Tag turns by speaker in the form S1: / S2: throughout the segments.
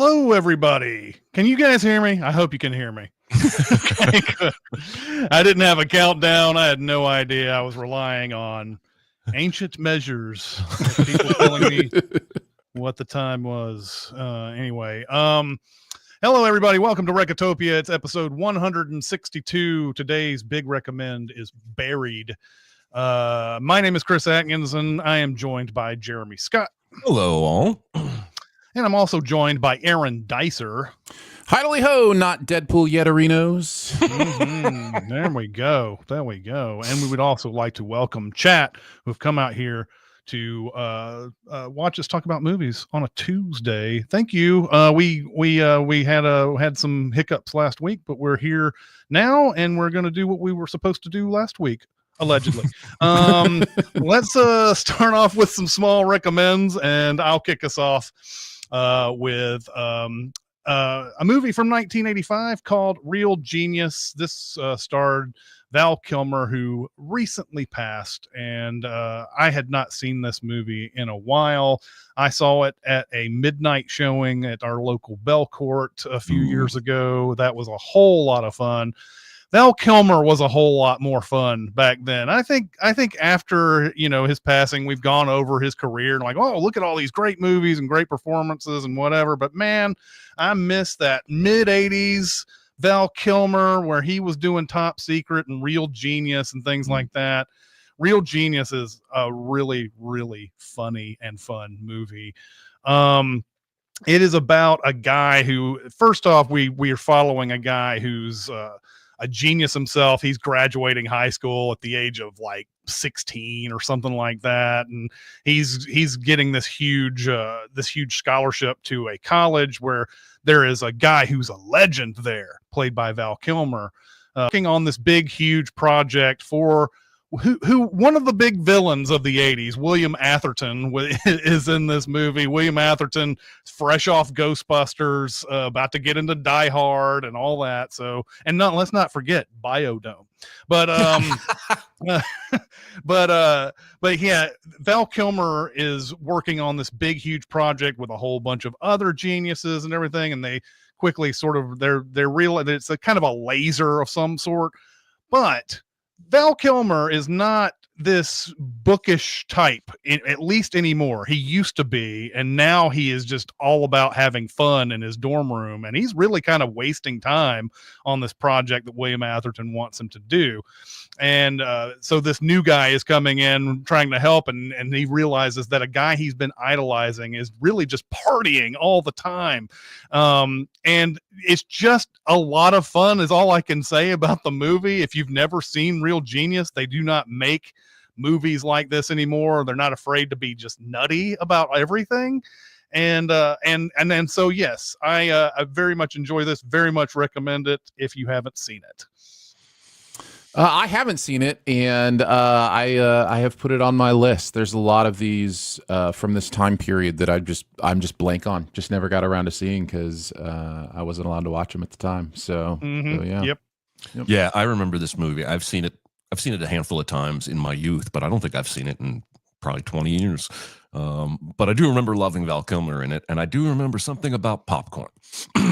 S1: Hello, everybody. Can you guys hear me? I hope you can hear me. Okay, good. I didn't have a countdown. I had no idea. I was relying on ancient measures. People telling me what the time was. Anyway, hello, everybody. Welcome to Recotopia. It's episode 162. Today's big recommend is Buried. My name is Chris Atkinson. I am joined by Jeremy Scott.
S2: Hello, all.
S1: And I'm also joined by Aaron Dicer.
S3: Hidely ho, not Deadpool Yetterinos.
S1: Mm-hmm. There we go. There we go. And we would also like to welcome chat who've come out here to watch us talk about movies on a Tuesday. Thank you. We had some hiccups last week, but we're here now, and we're going to do what we were supposed to do last week. Allegedly. Let's start off with some small recommends, and I'll kick us off with a movie from 1985 called Real Genius. This starred Val Kilmer, who recently passed, and I had not seen this movie in a while. I saw it at a midnight showing at our local Belcourt a few years ago. That was a whole lot of fun. Val Kilmer was a whole lot more fun back then. I think after, his passing, we've gone over his career and like, oh, look at all these great movies and great performances and whatever. But man, I miss that mid 80s Val Kilmer where he was doing Top Secret and Real Genius and things like that. Real Genius is a really, really funny and fun movie. It is about a guy who, first off, we are following a guy who's a genius himself. He's graduating high school at the age of like 16 or something like that, and he's getting this huge scholarship to a college where there is a guy who's a legend there, played by Val Kilmer, working on this big huge project for who one of the big villains of the 80s, William Atherton, is in this movie. William Atherton, fresh off Ghostbusters, about to get into Die Hard and all that. So, and let's not forget Biodome. But but yeah, Val Kilmer is working on this big huge project with a whole bunch of other geniuses and everything, and they quickly sort of they're real. It's a kind of a laser of some sort, but Val Kilmer is not this bookish type, at least anymore. He used to be, and now he is just all about having fun in his dorm room, and he's really kind of wasting time on this project that William Atherton wants him to do. And so this new guy is coming in trying to help, and he realizes that a guy he's been idolizing is really just partying all the time. And it's just a lot of fun is all I can say about the movie. If you've never seen Real Genius, they do not make movies like this anymore. They're not afraid to be just nutty about everything. And so, yes, I very much enjoy this, very much recommend it if you haven't seen it.
S3: I haven't seen it, and I have put it on my list. There's a lot of these from this time period that I'm just blank on. Just never got around to seeing because I wasn't allowed to watch them at the time. So, so yeah.
S1: Yep.
S2: Yeah, I remember this movie. I've seen it a handful of times in my youth, but I don't think I've seen it in probably 20 years. But I do remember loving Val Kilmer in it, and I do remember something about popcorn.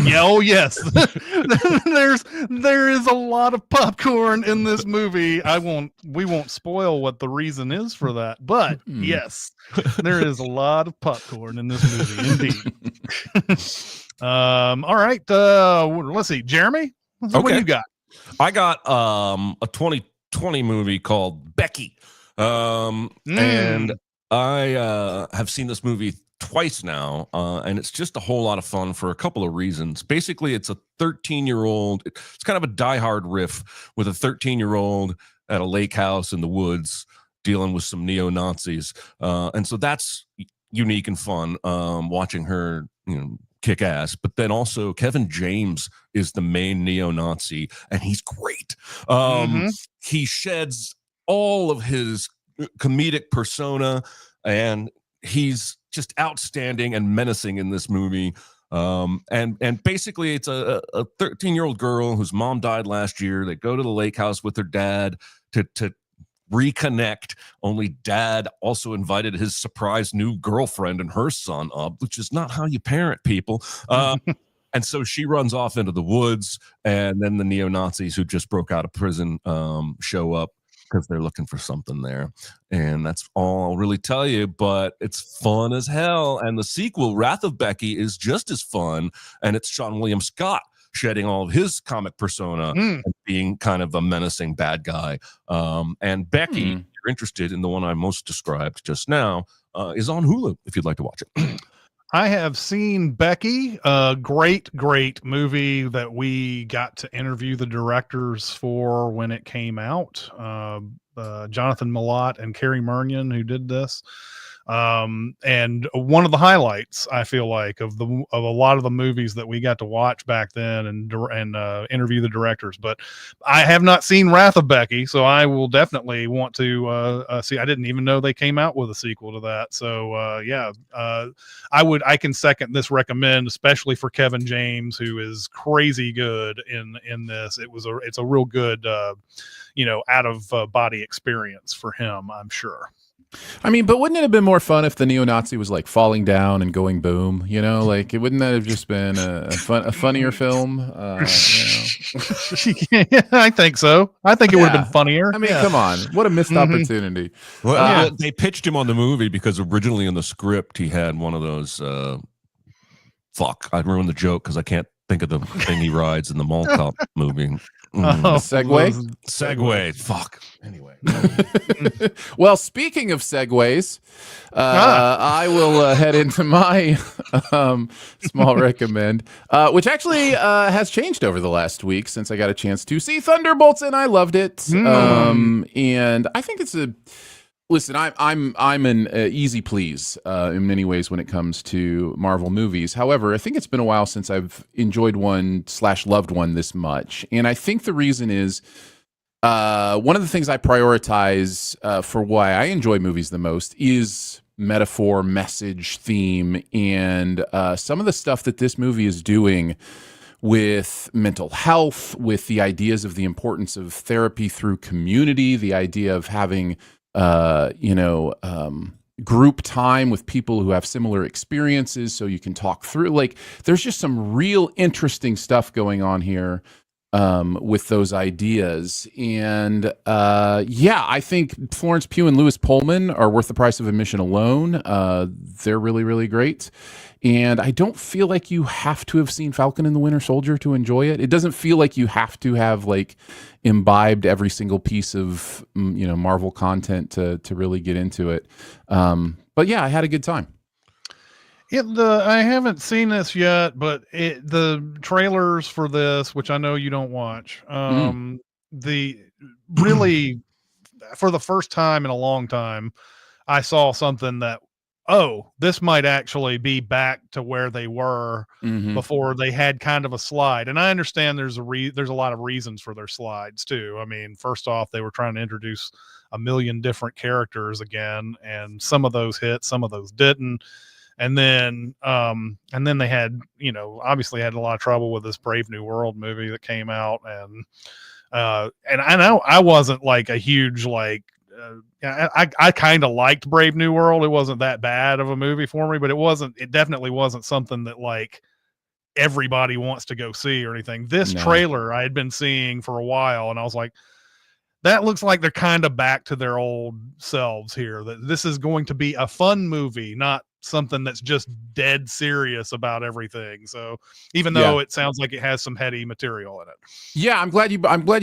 S1: Yeah, oh yes. there is a lot of popcorn in this movie. We won't spoil what the reason is for that, but yes, there is a lot of popcorn in this movie indeed. All right, let's see, Jeremy, what do you got?
S2: I got a 2020 movie called Becky. And I have seen this movie twice now, and it's just a whole lot of fun for a couple of reasons. Basically, it's a 13-year-old. It's kind of a Die Hard riff with a 13-year-old at a lake house in the woods dealing with some neo-Nazis. And so that's unique and fun, watching her, kick ass. But then also Kevin James is the main neo-Nazi, and he's great. He sheds all of his comedic persona, and he's just outstanding and menacing in this movie. And basically it's a 13-year-old girl whose mom died last year. They go to the lake house with her dad to reconnect. Only dad also invited his surprise new girlfriend and her son up, which is not how you parent people. And so she runs off into the woods, and then the neo-Nazis who just broke out of prison show up because they're looking for something there. And that's all I'll really tell you, but it's fun as hell. And the sequel, Wrath of Becky, is just as fun, and it's Sean William Scott shedding all of his comic persona and being kind of a menacing bad guy. And Becky, if you're interested in the one I most described just now, is on Hulu if you'd like to watch it.
S1: I have seen Becky, a great movie that we got to interview the directors for when it came out. Jonathan Milott and Carrie Murnion, who did this. And one of the highlights, I feel like, of a lot of the movies that we got to watch back then and interview the directors. But I have not seen Wrath of Becky, so I will definitely want to see. I didn't even know they came out with a sequel to that. So I can second this recommend, especially for Kevin James, who is crazy good in this. It's a real good out of body experience for him, I'm sure.
S3: I mean, but wouldn't it have been more fun if the neo-Nazi was like falling down and going boom? Like, wouldn't that have just been a funnier film?
S1: Yeah, I think so. I think it would have been funnier.
S3: I mean, come on, what a missed opportunity.
S2: Well, they pitched him on the movie because originally in the script he had one of those. I ruined the joke because I can't think of the thing he rides in the mall cop movie. Segway. Fuck. Anyway.
S3: Well, speaking of segues, I will head into my small recommend, which actually has changed over the last week since I got a chance to see Thunderbolts, and I loved it. And I think it's listen, I'm an easy please in many ways when it comes to Marvel movies. However, I think it's been a while since I've enjoyed one / loved one this much. And I think the reason is one of the things I prioritize for why I enjoy movies the most is metaphor, message, theme, and some of the stuff that this movie is doing with mental health, with the ideas of the importance of therapy through community, the idea of having group time with people who have similar experiences so you can talk through. Like, there's just some real interesting stuff going on here with those ideas. And I think Florence Pugh and Louis Pullman are worth the price of admission alone. They're really, really great. And I don't feel like you have to have seen Falcon and the Winter Soldier to enjoy it. It doesn't feel like you have to have imbibed every single piece of Marvel content to really get into it. But yeah, I had a good time.
S1: I haven't seen this yet, but the trailers for this, which I know you don't watch, really for the first time in a long time, I saw something that, this might actually be back to where they were before they had kind of a slide. And I understand there's a lot of reasons for their slides too. I mean, first off, they were trying to introduce a million different characters again, and some of those hit, some of those didn't. And then they had, obviously had a lot of trouble with this Brave New World movie that came out. And I know I wasn't like a huge, I kind of liked Brave New World. It wasn't that bad of a movie for me, but it definitely wasn't something that everybody wants to go see or anything. This trailer I had been seeing for a while, and I was like, that looks like they're kind of back to their old selves here, that this is going to be a fun movie, not something that's just dead serious about everything. So even though it sounds like it has some heady material in it. Yeah,
S3: I'm glad you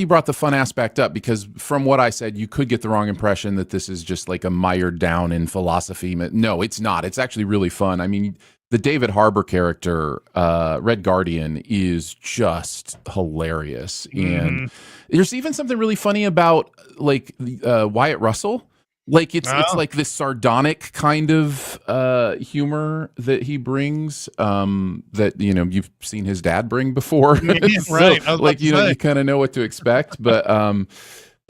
S3: brought the fun aspect up, because from what I said, you could get the wrong impression that this is just like a mired down in philosophy. No, it's not. It's actually really fun. I mean, the David Harbour character, Red Guardian, is just hilarious. And there's even something really funny about Wyatt Russell. It's like this sardonic kind of humor that he brings that you've seen his dad bring before.
S1: Right.
S3: So, you kind of know what to expect, but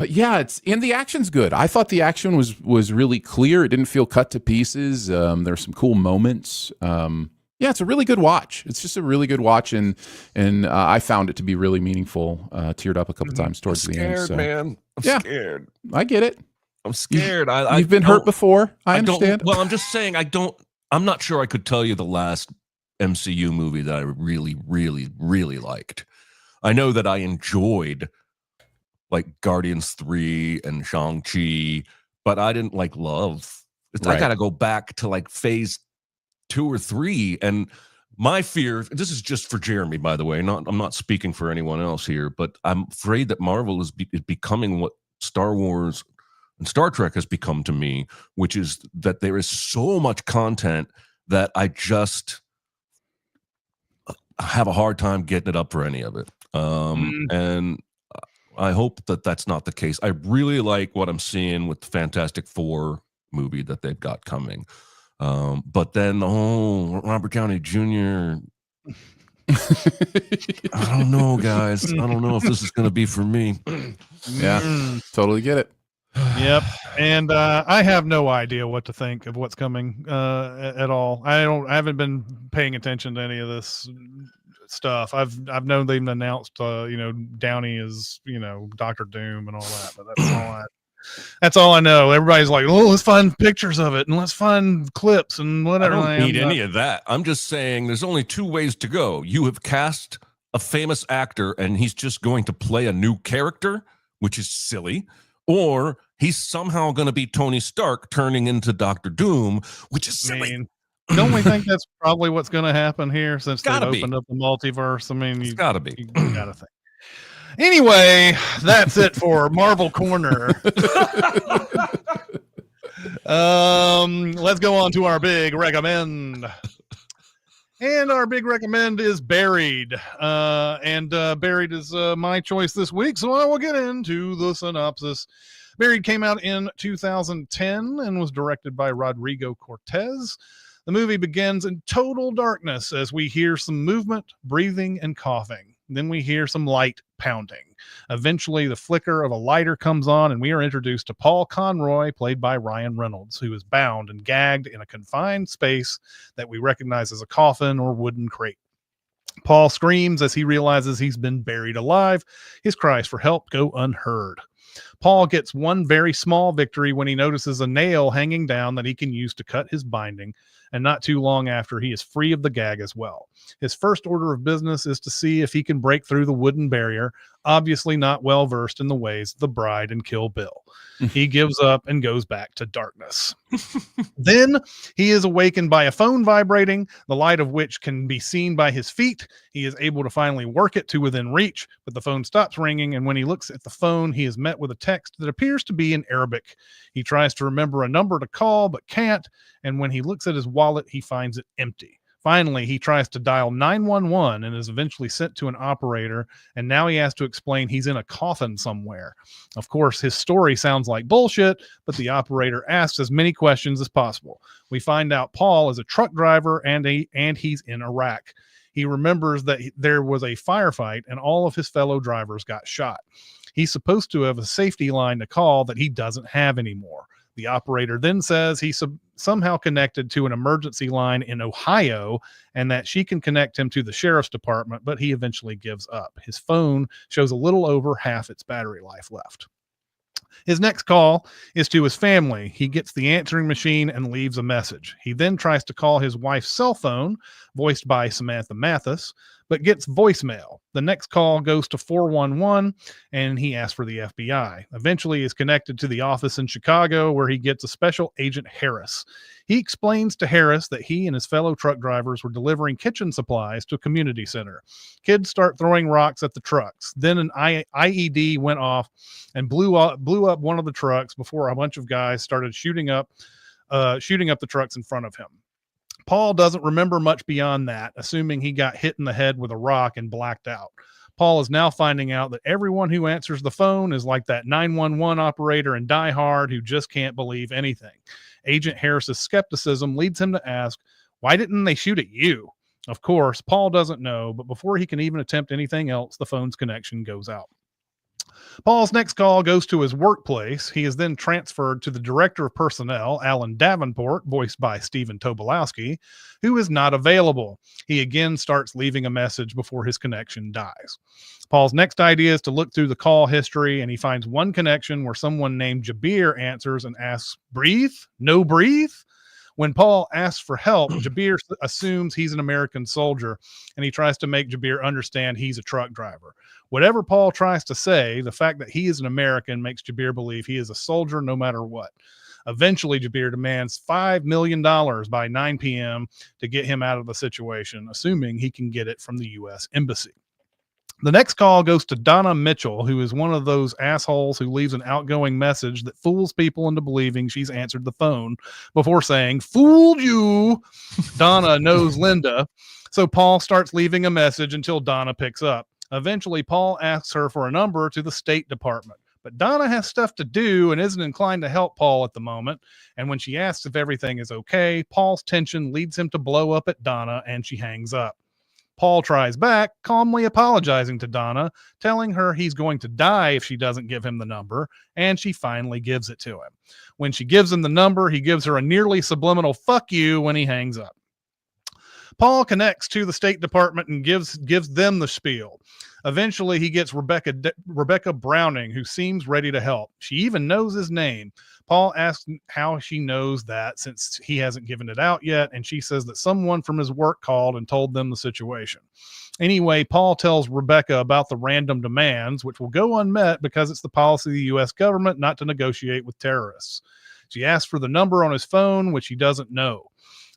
S3: yeah, and the action's good. I thought the action was really clear. It didn't feel cut to pieces. There's some cool moments. Yeah, it's a really good watch. It's just a really good watch, and I found it to be really meaningful. Teared up a couple times towards the end.
S2: Man, I'm scared.
S3: I get it.
S2: I'm scared.
S3: You've been hurt before. I understand.
S2: Well, I'm just saying I'm not sure I could tell you the last MCU movie that I really, really, really liked. I know that I enjoyed like Guardians 3 and Shang-Chi, but I didn't like love. I got to go back to like phase 2 or 3. And my fear, this is just for Jeremy, by the way, I'm not speaking for anyone else here, but I'm afraid that Marvel is becoming what Star Wars and Star Trek has become to me, which is that there is so much content that I just have a hard time getting it up for any of it. And I hope that that's not the case. I really like what I'm seeing with the Fantastic Four movie that they've got coming. But then the whole Robert Downey Jr. I don't know, guys. I don't know if this is going to be for me.
S3: Yeah, totally get it.
S1: Yep. And I have no idea what to think of what's coming at all. I haven't been paying attention to any of this stuff. I've known they've announced Downey is Dr. Doom and all that, but that's all I know. Everybody's like, oh, let's find pictures of it and let's find clips and whatever.
S2: I don't need any of that. I'm just saying there's only 2 ways to go. You have cast a famous actor and he's just going to play a new character, which is silly, or he's somehow going to be Tony Stark turning into Dr. Doom, which is silly.
S1: Don't we think that's probably what's going to happen here since they've opened up the multiverse? I mean,
S2: it's got to be.
S1: You got to think. Anyway, that's it for Marvel Corner. Let's go on to our big recommend. And our big recommend is Buried. Buried is my choice this week, so I will get into the synopsis. Buried came out in 2010 and was directed by Rodrigo Cortez. The movie begins in total darkness as we hear some movement, breathing, and coughing. Then we hear some light pounding. Eventually, the flicker of a lighter comes on, and we are introduced to Paul Conroy, played by Ryan Reynolds, who is bound and gagged in a confined space that we recognize as a coffin or wooden crate. Paul screams as he realizes he's been buried alive. His cries for help go unheard. Paul gets one very small victory when he notices a nail hanging down that he can use to cut his binding, and not too long after, he is free of the gag as well. His first order of business is to see if he can break through the wooden barrier, obviously not well versed in the ways of the bride and Kill Bill. He gives up and goes back to darkness. Then he is awakened by a phone vibrating, the light of which can be seen by his feet. He is able to finally work it to within reach, but the phone stops ringing, and when he looks at the phone, he is met with a text that appears to be in Arabic. He tries to remember a number to call, but can't, and when he looks at his wallet, he finds it empty. Finally, he tries to dial 911 and is eventually sent to an operator, and now he has to explain he's in a coffin somewhere. Of course, his story sounds like bullshit, but the operator asks as many questions as possible. We find out Paul is a truck driver and he's in Iraq. He remembers that there was a firefight and all of his fellow drivers got shot. He's supposed to have a safety line to call that he doesn't have anymore. The operator then says he's somehow connected to an emergency line in Ohio and that she can connect him to the sheriff's department, but he eventually gives up. His phone shows a little over half its battery life left. His next call is to his family. He gets the answering machine and leaves a message. He then tries to call his wife's cell phone, voiced by Samantha Mathis, but gets voicemail. The next call goes to 411, and he asks for the FBI. Eventually, he is connected to the office in Chicago, where he gets a special agent Harris. He explains to Harris that he and his fellow truck drivers were delivering kitchen supplies to a community center. Kids start throwing rocks at the trucks. Then an IED went off and blew up one of the trucks before a bunch of guys started shooting up the trucks in front of him. Paul doesn't remember much beyond that, assuming he got hit in the head with a rock and blacked out. Paul is now finding out that everyone who answers the phone is like that 911 operator in Die Hard who just can't believe anything. Agent Harris's skepticism leads him to ask, why didn't they shoot at you? Of course, Paul doesn't know, but before he can even attempt anything else, the phone's connection goes out. Paul's next call goes to his workplace. He is then transferred to the director of personnel, Alan Davenport, voiced by Stephen Tobolowsky, who is not available. He again starts leaving a message before his connection dies. Paul's next idea is to look through the call history, and he finds one connection where someone named Jabir answers and asks, "Breathe? No breathe?" When Paul asks for help, Jabir assumes he's an American soldier, and he tries to make Jabir understand he's a truck driver. Whatever Paul tries to say, the fact that he is an American makes Jabir believe he is a soldier no matter what. Eventually, Jabir demands $5 million by 9 p.m. to get him out of the situation, assuming he can get it from the U.S. Embassy. The next call goes to Donna Mitchell, who is one of those assholes who leaves an outgoing message that fools people into believing she's answered the phone before saying, "Fooled you." Donna knows Linda, so Paul starts leaving a message until Donna picks up. Eventually, Paul asks her for a number to the State Department, but Donna has stuff to do and isn't inclined to help Paul at the moment. And when she asks if everything is okay, Paul's tension leads him to blow up at Donna, and she hangs up. Paul tries back, calmly apologizing to Donna, telling her he's going to die if she doesn't give him the number, and she finally gives it to him. When she gives him the number, he gives her a nearly subliminal "fuck you" when he hangs up. Paul connects to the State Department and gives them the spiel. Eventually, he gets Rebecca Browning, who seems ready to help. She even knows his name. Paul asks how she knows that since he hasn't given it out yet, and she says that someone from his work called and told them the situation. Anyway, Paul tells Rebecca about the random demands, which will go unmet because it's the policy of the U.S. government not to negotiate with terrorists. She asks for the number on his phone, which he doesn't know.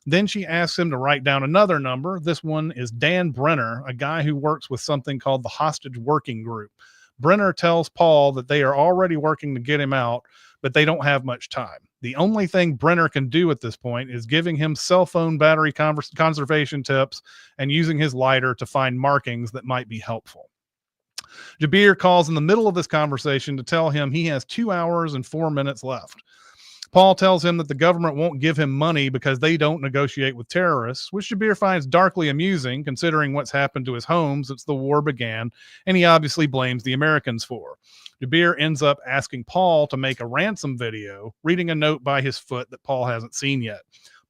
S1: Then she asks him to write down another number. This one is Dan Brenner, a guy who works with something called the Hostage Working Group. Brenner tells Paul that they are already working to get him out, but they don't have much time. The only thing Brenner can do at this point is giving him cell phone battery conservation tips and using his lighter to find markings that might be helpful. Jabir calls in the middle of this conversation to tell him he has 2 hours and 4 minutes left. Paul tells him that the government won't give him money because they don't negotiate with terrorists, which Jabir finds darkly amusing considering what's happened to his home since the war began, and he obviously blames the Americans for. Jabir ends up asking Paul to make a ransom video, reading a note by his foot that Paul hasn't seen yet.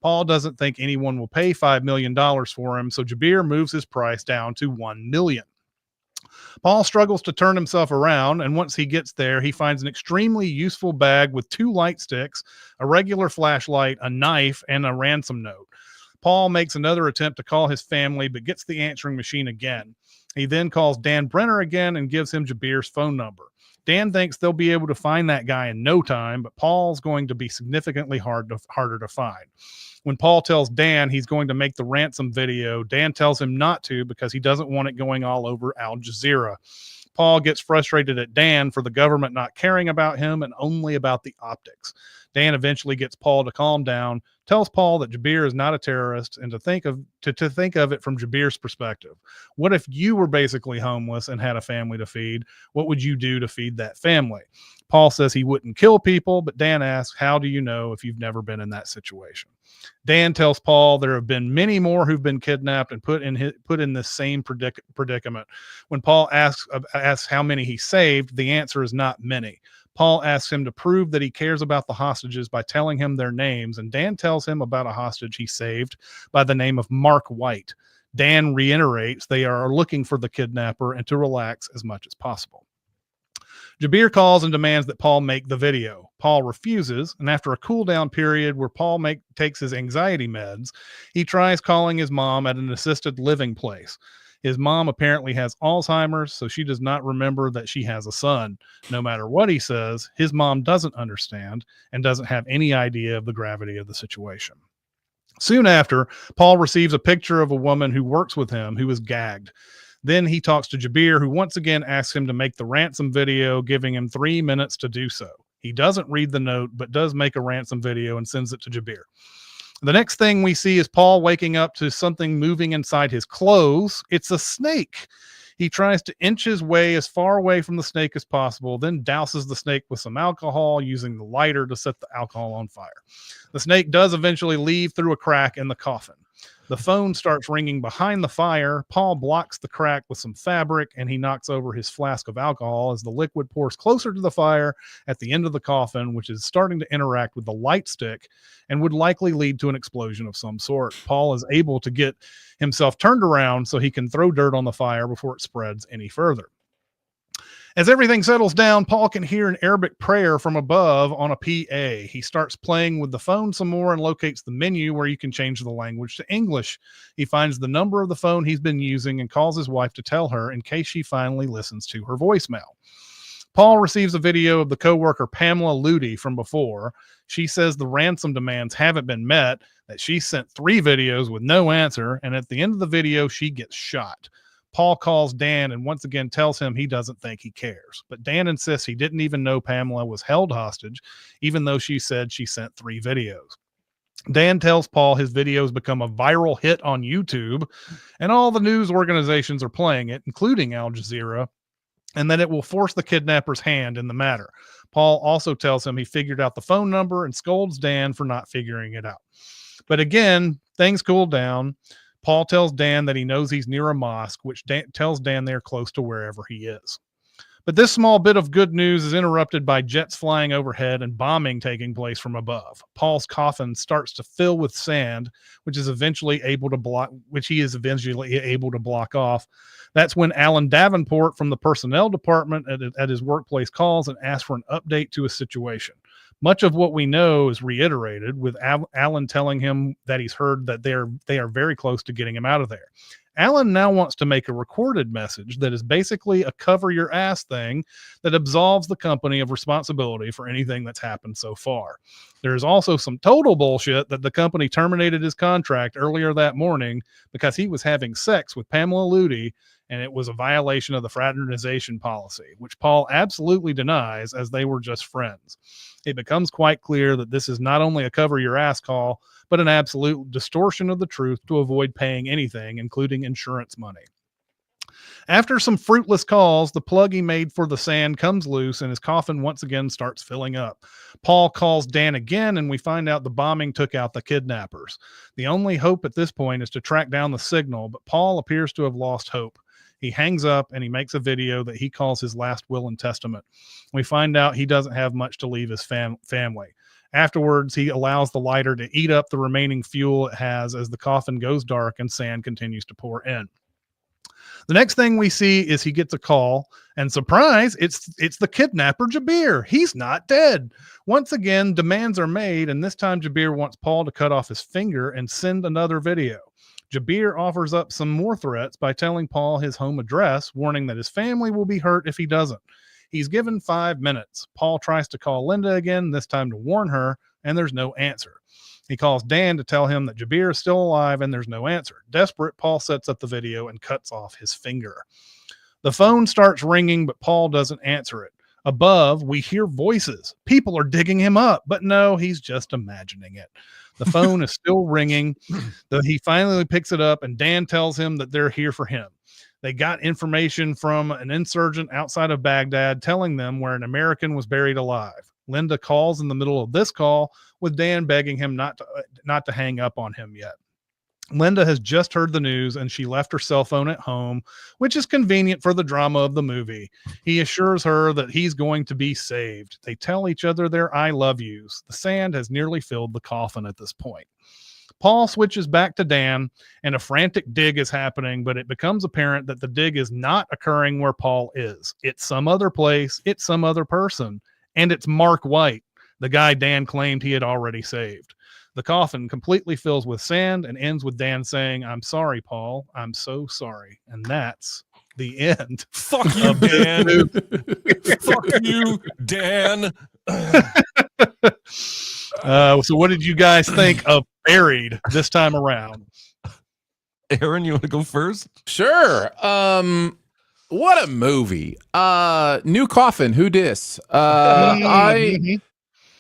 S1: Paul doesn't think anyone will pay $5 million for him, so Jabir moves his price down to $1 million. Paul struggles to turn himself around, and once he gets there, he finds an extremely useful bag with 2 light sticks, a regular flashlight, a knife, and a ransom note. Paul makes another attempt to call his family, but gets the answering machine again. He then calls Dan Brenner again and gives him Jabir's phone number. Dan thinks they'll be able to find that guy in no time, but Paul's going to be significantly harder to find. When Paul tells Dan he's going to make the ransom video, Dan tells him not to because he doesn't want it going all over Al Jazeera. Paul gets frustrated at Dan for the government not caring about him and only about the optics. Dan eventually gets Paul to calm down, tells Paul that Jabir is not a terrorist, and to think of it from Jabir's perspective. What if you were basically homeless and had a family to feed? What would you do to feed that family? Paul says he wouldn't kill people, but Dan asks, how do you know if you've never been in that situation? Dan tells Paul there have been many more who've been kidnapped and put in this same predicament. When Paul asks how many he saved, the answer is not many. Paul asks him to prove that he cares about the hostages by telling him their names, and Dan tells him about a hostage he saved by the name of Mark White. Dan reiterates they are looking for the kidnapper and to relax as much as possible. Jabir calls and demands that Paul make the video. Paul refuses, and after a cool down period where Paul takes his anxiety meds, he tries calling his mom at an assisted living place. His mom apparently has Alzheimer's, so she does not remember that she has a son. No matter what he says, his mom doesn't understand and doesn't have any idea of the gravity of the situation. Soon after, Paul receives a picture of a woman who works with him who is gagged. Then he talks to Jabir, who once again asks him to make the ransom video, giving him 3 minutes to do so. He doesn't read the note, but does make a ransom video and sends it to Jabir. The next thing we see is Paul waking up to something moving inside his clothes. It's a snake. He tries to inch his way as far away from the snake as possible, then douses the snake with some alcohol, using the lighter to set the alcohol on fire. The snake does eventually leave through a crack in the coffin. The phone starts ringing behind the fire. Paul blocks the crack with some fabric, and he knocks over his flask of alcohol as the liquid pours closer to the fire at the end of the coffin, which is starting to interact with the light stick and would likely lead to an explosion of some sort. Paul is able to get himself turned around so he can throw dirt on the fire before it spreads any further. As everything settles down, Paul can hear an Arabic prayer from above on a PA. He starts playing with the phone some more and locates the menu where you can change the language to English. He finds the number of the phone he's been using and calls his wife to tell her in case she finally listens to her voicemail. Paul receives a video of the coworker Pamela Ludi from before. She says the ransom demands haven't been met, that she sent 3 videos with no answer, and at the end of the video, she gets shot. Paul calls Dan and once again tells him he doesn't think he cares. But Dan insists he didn't even know Pamela was held hostage, even though she said she sent 3 videos. Dan tells Paul his videos become a viral hit on YouTube, and all the news organizations are playing it, including Al Jazeera, and that it will force the kidnapper's hand in the matter. Paul also tells him he figured out the phone number and scolds Dan for not figuring it out. But again, things cool down. Paul tells Dan that he knows he's near a mosque, which tells Dan they're close to wherever he is. But this small bit of good news is interrupted by jets flying overhead and bombing taking place from above. Paul's coffin starts to fill with sand, which he is eventually able to block off. That's when Alan Davenport from the personnel department at his workplace calls and asks for an update to his situation. Much of what we know is reiterated, with Alan telling him that he's heard that they are very close to getting him out of there. Alan now wants to make a recorded message that is basically a cover your ass thing that absolves the company of responsibility for anything that's happened so far. There's also some total bullshit that the company terminated his contract earlier that morning because he was having sex with Pamela Ludi, and it was a violation of the fraternization policy, which Paul absolutely denies, as they were just friends. It becomes quite clear that this is not only a cover your ass call, but an absolute distortion of the truth to avoid paying anything, including insurance money. After some fruitless calls, the plug he made for the sand comes loose and his coffin once again starts filling up. Paul calls Dan again, and we find out the bombing took out the kidnappers. The only hope at this point is to track down the signal, but Paul appears to have lost hope. He hangs up and he makes a video that he calls his last will and testament. We find out he doesn't have much to leave his family. Afterwards, he allows the lighter to eat up the remaining fuel it has as the coffin goes dark and sand continues to pour in. The next thing we see is he gets a call, and surprise, it's the kidnapper Jabir. He's not dead. Once again, demands are made, and this time Jabir wants Paul to cut off his finger and send another video. Jabir offers up some more threats by telling Paul his home address, warning that his family will be hurt if he doesn't. He's given 5 minutes. Paul tries to call Linda again, this time to warn her, and there's no answer. He calls Dan to tell him that Jabir is still alive, and there's no answer. Desperate, Paul sets up the video and cuts off his finger. The phone starts ringing, but Paul doesn't answer it. Above, we hear voices. People are digging him up, but no, he's just imagining it. The phone is still ringing, though he finally picks it up, and Dan tells him that they're here for him. They got information from an insurgent outside of Baghdad telling them where an American was buried alive. Linda calls in the middle of this call, with Dan begging him not to hang up on him yet. Linda has just heard the news and she left her cell phone at home, which is convenient for the drama of the movie. He assures her that he's going to be saved. They tell each other their I love yous. The sand has nearly filled the coffin at this point. Paul switches back to Dan and a frantic dig is happening, but it becomes apparent that the dig is not occurring where Paul is. It's some other place. It's some other person. And it's Mark White, the guy Dan claimed he had already saved. The coffin completely fills with sand and ends with Dan saying, "I'm sorry, Paul. I'm so sorry." And that's the end.
S2: Fuck you, Dan. Fuck you, Dan.
S1: So what did you guys think of Buried this time around?
S2: Aaron, you want to go first?
S3: Sure. What a movie. New coffin, who dis?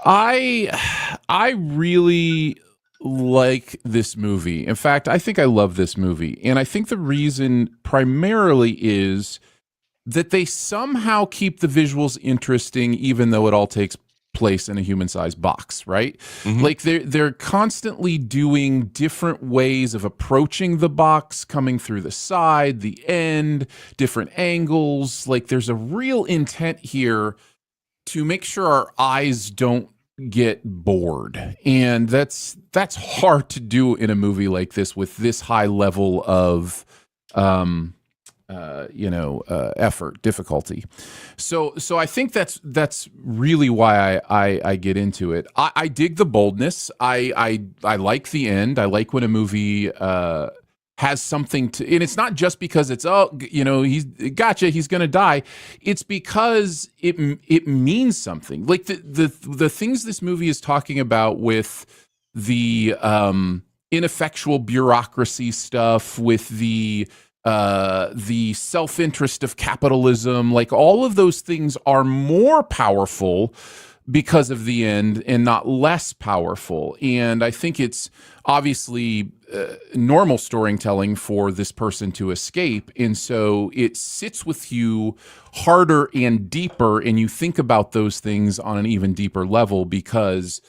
S3: I really like this movie. In fact, I think I love this movie. And I think the reason primarily is that they somehow keep the visuals interesting, even though it all takes place in a human-sized box, right?
S2: Mhm.
S3: Like they're constantly doing different ways of approaching the box, coming through the side, the end, different angles. Like there's a real intent here to make sure our eyes don't get bored, and that's hard to do in a movie like this with this high level of effort, difficulty. So I think that's really why I get into it. I dig the boldness. I like the end. I like when a movie has something to, and it's not just because it's he's gotcha, he's gonna die. It's because it means something. Like the things this movie is talking about with the ineffectual bureaucracy stuff, with the self-interest of capitalism, like all of those things are more powerful because of the end and not less powerful. And I think it's obviously normal storytelling for this person to escape. And so it sits with you harder and deeper, and you think about those things on an even deeper level because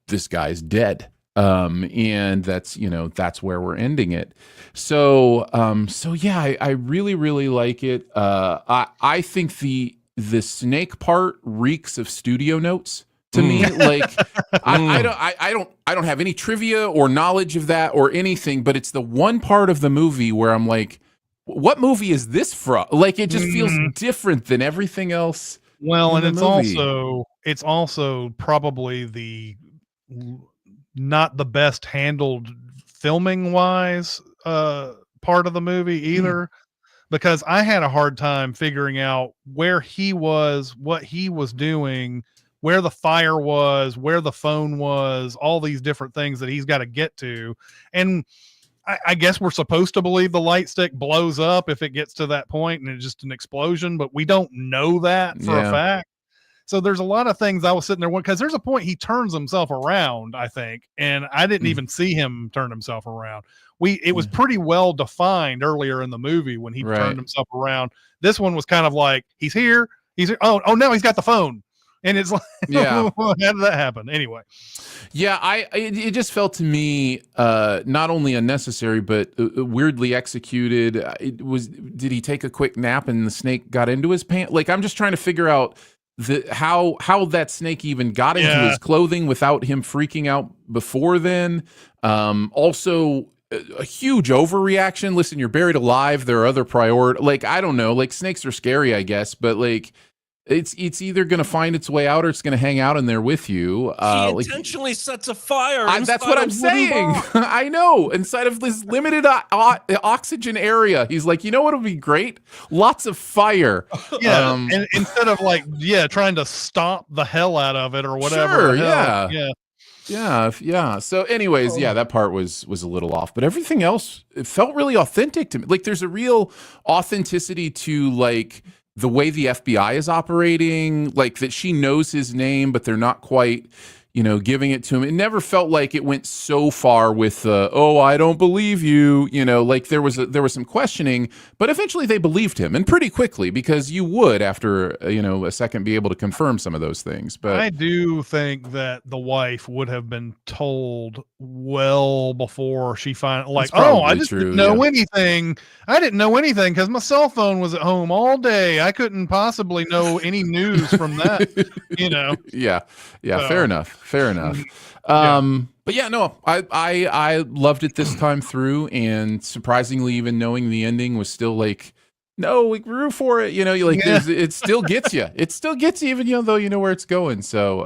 S3: this guy's dead. And that's where we're ending it. So yeah, I really, really like it. I think the snake part reeks of studio notes to me. Like I don't have any trivia or knowledge of that or anything, but it's the one part of the movie where I'm like, what movie is this from? Like it just feels different than everything else.
S1: Well, and it's also probably the not the best handled filming wise part of the movie either, because I had a hard time figuring out where he was, what he was doing, where the fire was, where the phone was, all these different things that he's got to get to. And I guess we're supposed to believe the light stick blows up if it gets to that point and it's just an explosion, but we don't know that for a fact. So there's a lot of things I was sitting there because there's a point he turns himself around, I think, and I didn't even see him turn himself around. It was pretty well defined earlier in the movie when he turned himself around. This one was kind of like, he's here. Oh, no, he's got the phone. And it's like, how did that happen? Anyway.
S3: Yeah, it just felt to me not only unnecessary, but weirdly executed. Did he take a quick nap and the snake got into his pants? Like, I'm just trying to figure out how that snake even got into his clothing without him freaking out before then. Also, a huge overreaction. Listen, you're buried alive. There are other priorities. Like, I don't know. Like, snakes are scary, I guess, but like, it's either going to find its way out or it's going to hang out in there with you.
S2: He intentionally sets a fire.
S3: That's what I'm saying. I know. Inside of this limited oxygen area, he's like, you know what would be great? Lots of fire.
S1: Yeah, and instead of trying to stomp the hell out of it or whatever.
S3: Sure, yeah. So anyways, that part was a little off, but everything else, it felt really authentic to me. Like there's a real authenticity to like the way the FBI is operating, like that she knows his name, but they're not quite, giving it to him. It never felt like it went so far with, I don't believe you, like there was some questioning, but eventually they believed him, and pretty quickly, because you would, after, a second, be able to confirm some of those things. But
S1: I do think that the wife would have been told well before she finally, like, I just didn't know anything. I didn't know anything because my cell phone was at home all day. I couldn't possibly know any news from that,
S3: Yeah. So, fair enough. But yeah, no, I loved it this time through, and surprisingly, even knowing the ending was still like, no, we grew for it. It still gets you. It still gets you, even though you know where it's going. So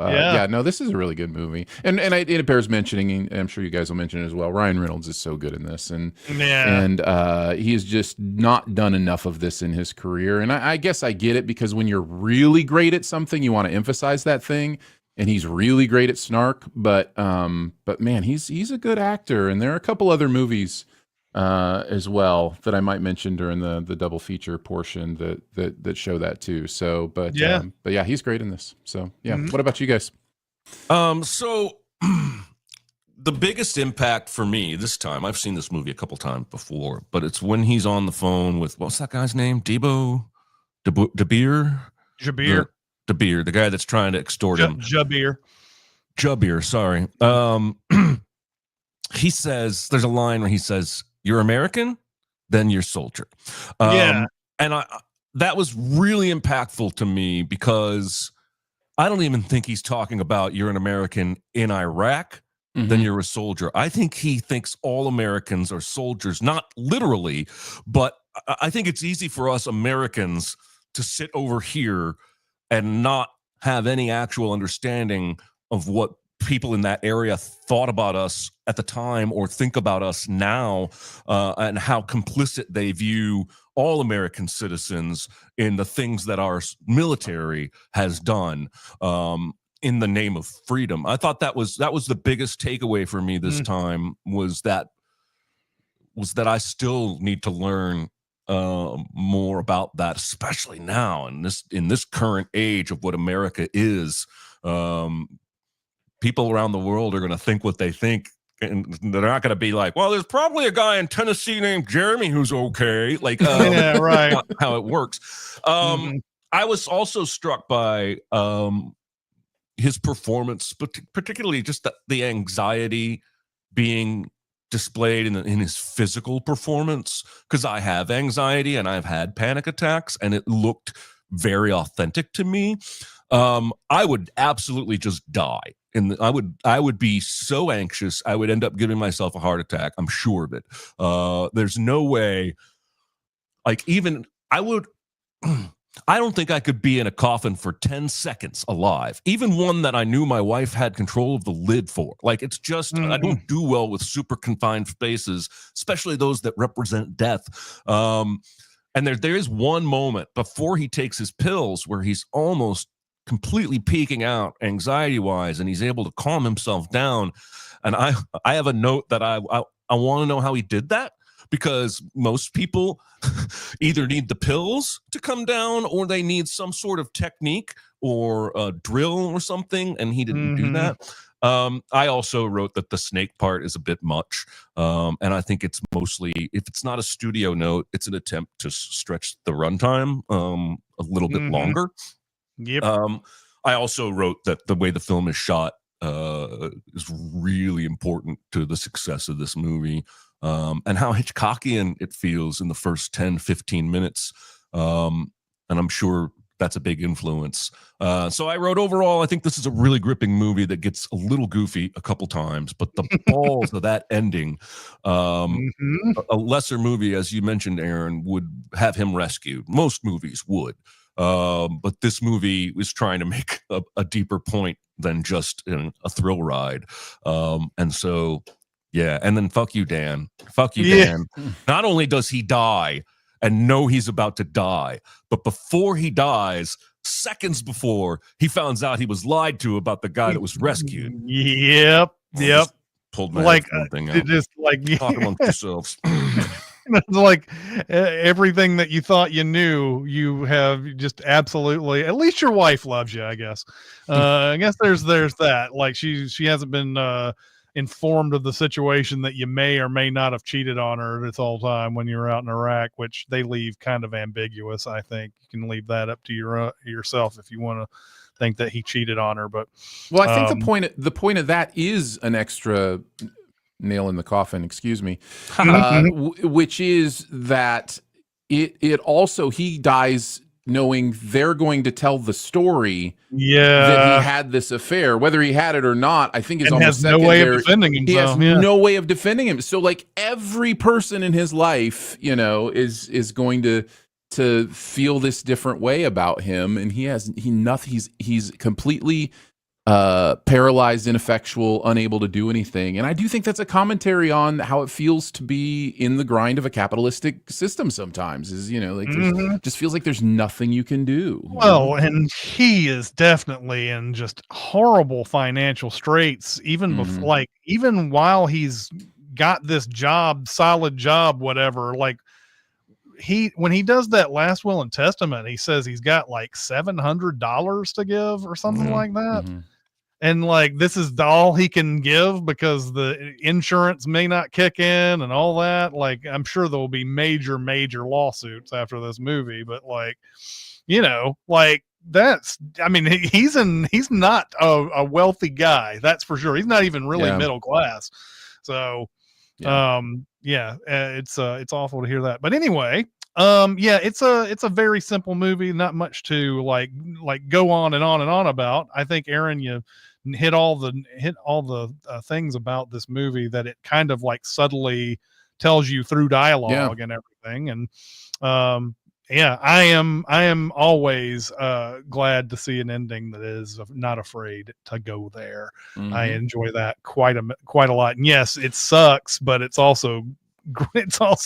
S3: this is a really good movie, and it bears mentioning, and I'm sure you guys will mention it as well. Ryan Reynolds is so good in this, and he has just not done enough of this in his career. And I guess I get it, because when you're really great at something, you want to emphasize that thing. And he's really great at snark, but man, he's a good actor. And there are a couple other movies as well that I might mention during the double feature portion that show that too. So, but yeah, he's great in this. So yeah. What about you guys?
S2: So the biggest impact for me this time, I've seen this movie a couple times before, but it's when he's on the phone with, what's that guy's name? Jabir.
S1: Jabir.
S2: the guy that's trying to extort him. Jabir, sorry. He says, there's a line where he says, "You're American, then you're soldier." And that was really impactful to me because I don't even think he's talking about you're an American in Iraq, then you're a soldier. I think he thinks all Americans are soldiers, not literally, but I think it's easy for us Americans to sit over here and not have any actual understanding of what people in that area thought about us at the time or think about us now, and how complicit they view all American citizens in the things that our military has done in the name of freedom. I thought that was the biggest takeaway for me this time, was that I still need to learn more about that, especially now in this current age of what America is. People around the world are going to think what they think, and they're not going to be like, well, there's probably a guy in Tennessee named Jeremy who's okay. Like,
S1: yeah, right.
S2: Not how it works. I was also struck by his performance, but particularly just the anxiety being displayed in his physical performance, because I have anxiety and I've had panic attacks, and it looked very authentic to me. I would absolutely just die. And I would be so anxious, I would end up giving myself a heart attack. I'm sure of it. There's no way, like, even I would, I don't think I could be in a coffin for 10 seconds alive, even one that I knew my wife had control of the lid for. Like, it's just, I don't do well with super confined spaces, especially those that represent death. And there is one moment before he takes his pills where he's almost completely peaking out anxiety wise, and he's able to calm himself down. And I have a note that I want to know how he did that, because most people either need the pills to come down or they need some sort of technique or a drill or something, and he didn't do that. I also wrote that the snake part is a bit much, and I think it's mostly, if it's not a studio note, it's an attempt to stretch the runtime a little bit longer.
S1: Yep.
S2: I also wrote that the way the film is shot is really important to the success of this movie, and how Hitchcockian it feels in the first 10, 15 minutes. And I'm sure that's a big influence. So I wrote, overall, I think this is a really gripping movie that gets a little goofy a couple times, but the balls of that ending, a lesser movie, as you mentioned, Aaron, would have him rescued. Most movies would. But this movie was trying to make a deeper point than just a thrill ride. And so, yeah. And then fuck you, Dan. Fuck you, Dan. Not only does he die and know he's about to die, but before he dies, seconds before, he finds out he was lied to about the guy that was rescued.
S1: Yep.
S2: Pulled my
S1: like
S2: thing out.
S1: just like
S2: Talk amongst yourselves.
S1: It's like everything that you thought you knew, you have just absolutely, at least your wife loves you, I guess. I guess there's that. Like she hasn't been informed of the situation that you may or may not have cheated on her this whole time when you were out in Iraq, which they leave kind of ambiguous. I think you can leave that up to yourself if you want to think that he cheated on her. But
S3: well, I think the point of that is an extra nail in the coffin, excuse me, which is that it also, he dies knowing they're going to tell the story that he had this affair. Whether he had it or not, I think is almost
S1: secondary. No way of defending himself.
S3: He has no way of defending him. So like every person in his life, is going to feel this different way about him, and he's completely paralyzed, ineffectual, unable to do anything. And I do think that's a commentary on how it feels to be in the grind of a capitalistic system sometimes, is, just feels like there's nothing you can do.
S1: Well, and he is definitely in just horrible financial straits, even before, even while he's got this job, solid job, whatever, like when he does that last will and testament, he says he's got like $700 to give or something like that. And like, this is all he can give because the insurance may not kick in and all that. Like, I'm sure there will be major lawsuits after this movie, but like, I mean, he's not a wealthy guy. That's for sure. He's not even really middle class. So, it's awful to hear that. But anyway, it's a very simple movie. Not much to like go on and on and on about. I think Aaron, you hit all the things about this movie that it kind of like subtly tells you through dialogue and everything. And I am always glad to see an ending that is not afraid to go there.
S3: Mm-hmm.
S1: I enjoy that quite a lot. And yes, it sucks, but it's also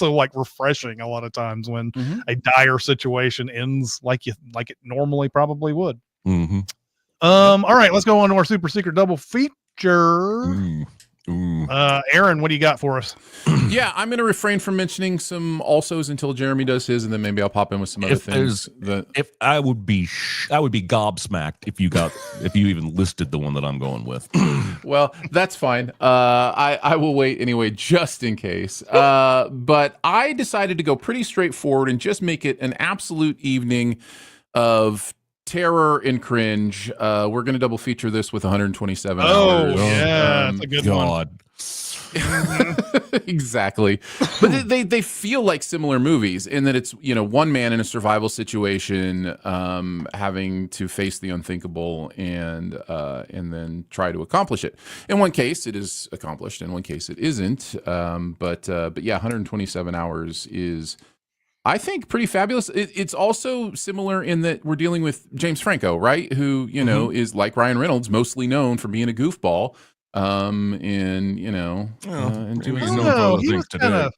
S1: like refreshing a lot of times when a dire situation ends like it normally probably would.
S2: Mm-hmm.
S1: All right, let's go on to our super secret double feature. Aaron, what do you got for us?
S3: Yeah, I'm going to refrain from mentioning some alsos until Jeremy does his, and then maybe I'll pop in with some other things.
S2: If I would be gobsmacked if you even listed the one that I'm going with.
S3: Well, that's fine. I will wait anyway, just in case. But I decided to go pretty straightforward and just make it an absolute evening of terror and cringe. We're going to double feature this with 127 hours.
S1: Oh, yeah, that's a good one.
S3: Exactly. But they feel like similar movies in that it's, one man in a survival situation having to face the unthinkable and then try to accomplish it. In one case, it is accomplished. In one case, it isn't. But yeah, 127 hours is, I think, pretty fabulous. It's also similar in that we're dealing with James Franco, right? Who, is like Ryan Reynolds, mostly known for being a goofball. And doing
S2: no things today.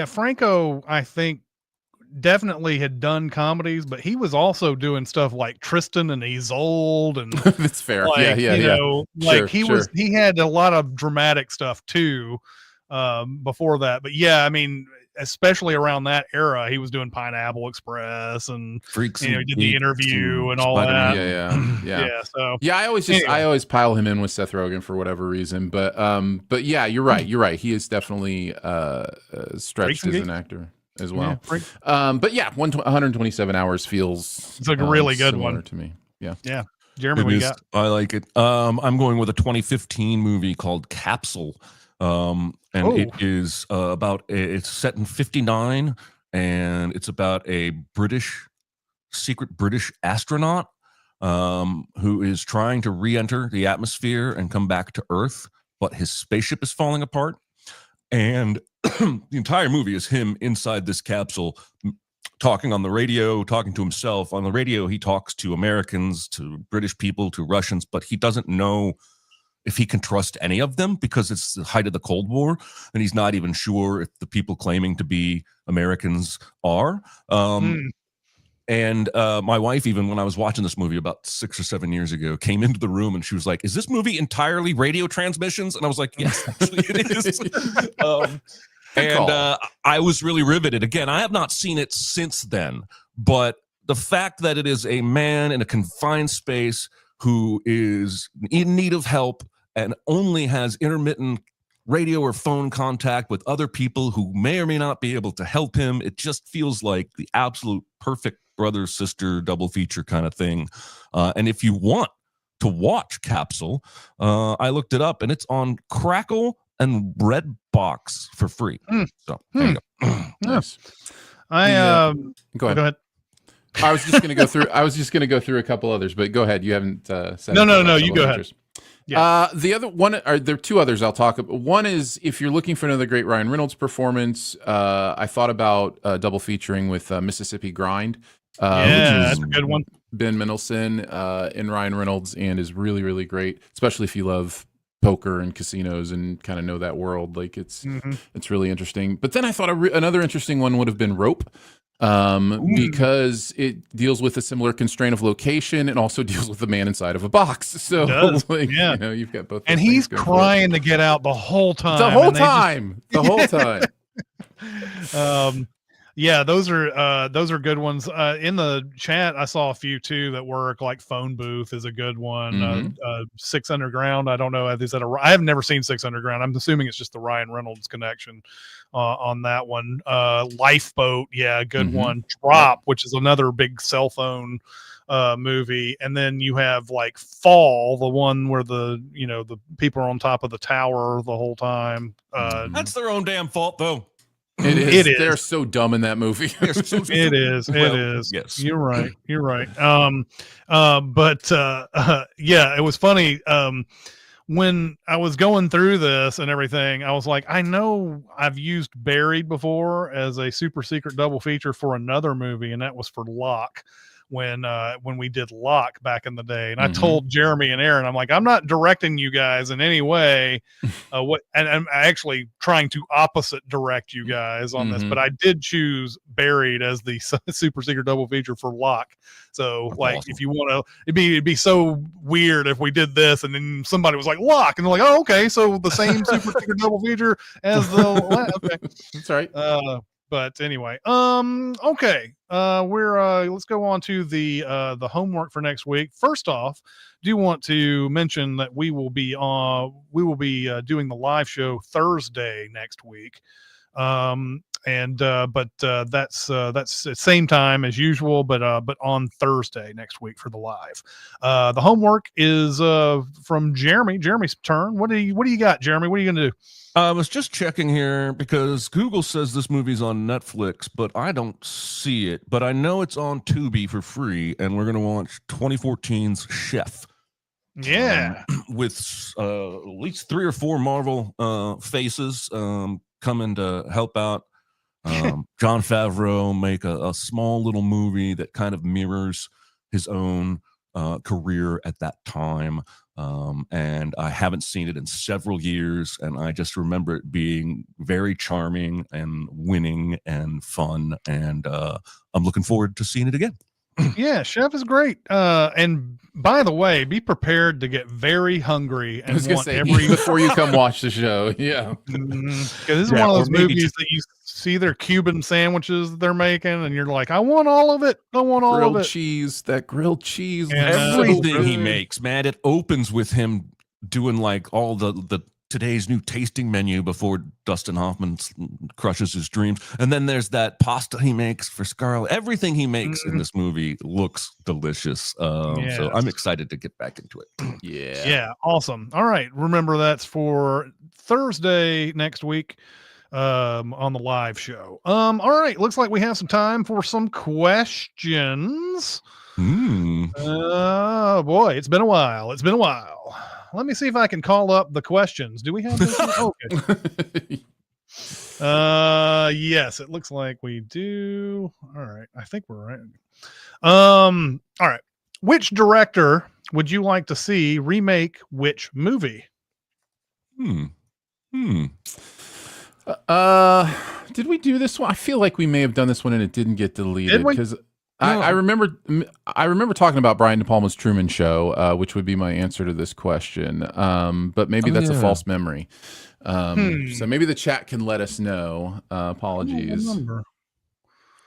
S1: Franco, I think, definitely had done comedies, but he was also doing stuff like Tristan and Isolde, and
S3: that's fair.
S1: He had a lot of dramatic stuff too. Before that, but yeah, I mean, especially around that era, he was doing Pineapple Express and
S2: Freaks.
S1: He did The Interview and all that.
S3: I always pile him in with Seth Rogen for whatever reason, but yeah, you're right. He is definitely stretched as an actor as well. But yeah, 127 hours feels
S1: it's like a really good one
S3: to me. Yeah.
S1: Jeremy, what you got?
S2: I like it. I'm going with a 2015 movie called Capsule. It is it's set in 59, and it's about a secret British astronaut who is trying to re-enter the atmosphere and come back to Earth, but his spaceship is falling apart. And the entire movie is him inside this capsule, talking on the radio, talking to himself. On the radio, he talks to Americans, to British people, to Russians, but he doesn't know if he can trust any of them because it's the height of the Cold War, and he's not even sure if the people claiming to be Americans are. And my wife, even when I was watching this movie about 6 or 7 years ago, came into the room and she was like, "Is this movie entirely radio transmissions?" And I was like, "Yes, actually it is." I was really riveted. Again, I have not seen it since then, but the fact that it is a man in a confined space who is in need of help and only has intermittent radio or phone contact with other people who may or may not be able to help him. It just feels like the absolute perfect brother-sister double feature kind of thing. And if you want to watch Capsule, I looked it up, and it's on Crackle and Redbox for free. So there you go.
S3: Nice.
S1: Go ahead.
S3: I was just going to go through a couple others, but go ahead. You haven't said
S1: No, you go ahead.
S3: Yeah. The other one, there are two others I'll talk about. One is, if you're looking for another great Ryan Reynolds performance, I thought about double featuring with Mississippi Grind.
S1: That's a good one.
S3: Ben Mendelsohn and Ryan Reynolds, and is really, really great, especially if you love poker and casinos and kind of know that world. Like it's really interesting. But then I thought another interesting one would have been Rope. Because it deals with a similar constraint of location and also deals with the man inside of a box. So you've got both.
S1: And he's crying to get out the whole time.
S3: The whole time.
S1: Yeah, those are good ones. In the chat, I saw a few too that work. Like Phone Booth is a good one. Six Underground. I don't know. Is that I have never seen Six Underground. I'm assuming it's just the Ryan Reynolds connection on that one. Lifeboat, yeah, good one. Drop, which is another big cell phone movie. And then you have like Fall, the one where the people are on top of the tower the whole time.
S2: That's their own damn fault, though.
S3: It is.
S1: It is.
S3: They're so dumb in that movie.
S1: It is.
S2: Well,
S1: it is.
S2: yes.
S1: You're right. You're right. Yeah, it was funny. When I was going through this and everything, I was like, I know I've used Buried before as a super secret double feature for another movie, and that was for Locke. When we did Locke back in the day, and I told Jeremy and Aaron, I'm like, I'm not directing you guys in any way. And I'm actually trying to opposite direct you guys on this, but I did choose Buried as the super secret double feature for Locke. So, like,
S2: awesome.
S1: if you want to, it'd be so weird if we did this and then somebody was like Locke, and they're like, oh, okay, so the same super secret double feature as the okay,
S3: that's right.
S1: But anyway, okay. Let's go on to the homework for next week. First off, do want to mention that we will be doing the live show Thursday next week. But that's the same time as usual, but on Thursday next week for the live. The homework is from Jeremy. Jeremy's turn. What do you got, Jeremy? What are you gonna do?
S2: I was just checking here because Google says this movie's on Netflix, but I don't see it. But I know it's on Tubi for free, and we're going to watch 2014's Chef.
S1: Yeah.
S2: With at least 3 or 4 Marvel faces coming to help out Jon Favreau make a small little movie that kind of mirrors his own career at that time. And I haven't seen it in several years, and I just remember it being very charming and winning and fun, and I'm looking forward to seeing it again.
S1: Yeah, Chef is great. And by the way, be prepared to get very hungry and want every
S3: before you come watch the show. Yeah,
S1: because this is one of those movies that you see their Cuban sandwiches they're making, and you're like, I want all of it. I want all of it.
S3: Cheese, that grilled cheese,
S1: and
S2: everything he makes, man. It opens with him doing like all the today's new tasting menu before Dustin Hoffman crushes his dreams. And then there's that pasta he makes for Scarlett. Everything he makes in this movie looks delicious. So I'm excited to get back into it.
S1: Yeah. Awesome. All right. Remember, that's for Thursday next week on the live show. All right. Looks like we have some time for some questions. Oh boy, it's been a while. Let me see if I can call up the questions. Do we have this? Okay. Yes, it looks like we do. All right. I think we're right. All right. Which director would you like to see remake which movie?
S3: Did we do this one? I feel like we may have done this one and it didn't get deleted because I remember talking about Brian De Palma's Truman Show, which would be my answer to this question. But maybe that's a false memory. So maybe the chat can let us know. Apologies.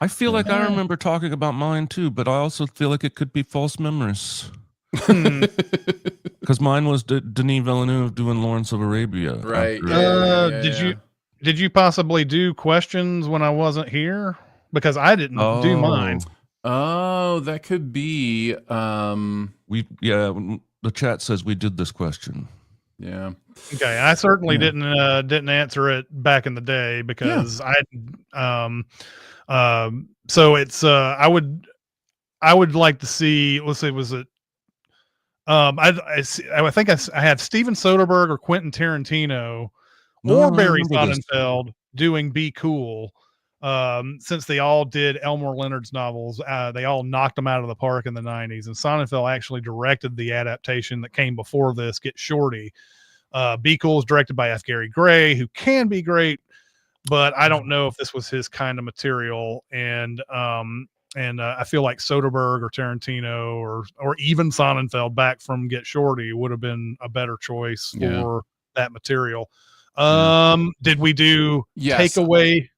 S2: I feel like I remember talking about mine too, but I also feel like it could be false memories. Because mine was Denis Villeneuve doing Lawrence of Arabia.
S3: Right.
S1: Did you possibly do questions when I wasn't here? Because I didn't do mine.
S3: Oh, that could be.
S2: The chat says we did this question.
S3: Yeah.
S1: Okay, I certainly didn't answer it back in the day because so it's I would like to see. Let's see, was it? I think I had Steven Soderbergh or Quentin Tarantino or Barry Sonnenfeld doing Be Cool. Since they all did Elmore Leonard's novels, they all knocked them out of the park in the 90s. And Sonnenfeld actually directed the adaptation that came before this, Get Shorty. Be Cool is directed by F. Gary Gray, who can be great, but I don't know if this was his kind of material. And I feel like Soderbergh or Tarantino or even Sonnenfeld back from Get Shorty would have been a better choice for that material. Did we do Takeaway?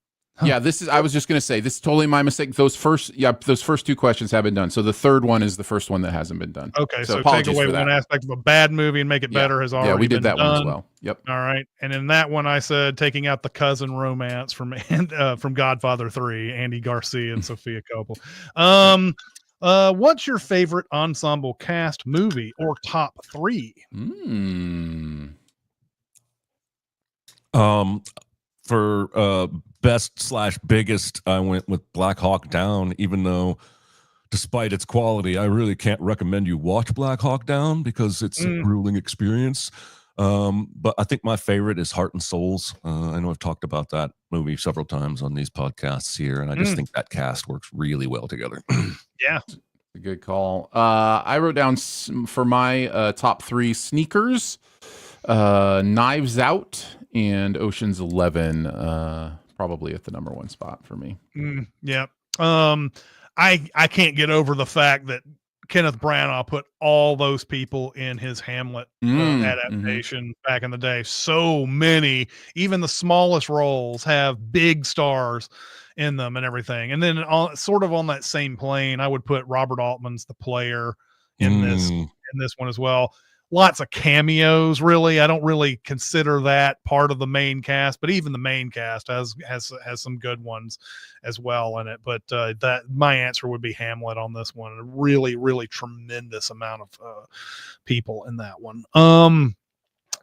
S3: Yeah, this is. I was just going to say this is totally my mistake. Those first two questions have been done. So the third one is the first one that hasn't been done.
S1: Okay, so take
S3: apologies
S1: away
S3: for
S1: one
S3: that.
S1: aspect of a bad movie and make it better has already been
S3: we did that
S1: done.
S3: one as well. Yep.
S1: All right, and in that one, I said taking out the cousin romance from Godfather 3, Andy Garcia and Sofia Coppola. What's your favorite ensemble cast movie or top 3?
S2: For best/biggest, I went with Black Hawk Down, even though despite its quality, I really can't recommend you watch Black Hawk Down because it's a grueling experience. But I think my favorite is Heart and Souls. I know I've talked about that movie several times on these podcasts here, and I just think that cast works really well together.
S1: Yeah.
S3: A good call. I wrote down for my top 3 Sneakers, Knives Out, and Ocean's 11, probably at the number 1 spot for me.
S1: Yeah. I can't get over the fact that Kenneth Branagh put all those people in his Hamlet adaptation back in the day. So many, even the smallest roles have big stars in them and everything. And then sort of on that same plane, I would put Robert Altman's The Player in this one as well. Lots of cameos, really. I don't really consider that part of the main cast, but even the main cast has some good ones as well in it. But that my answer would be Hamlet on this one. A really, really tremendous amount of people in that one.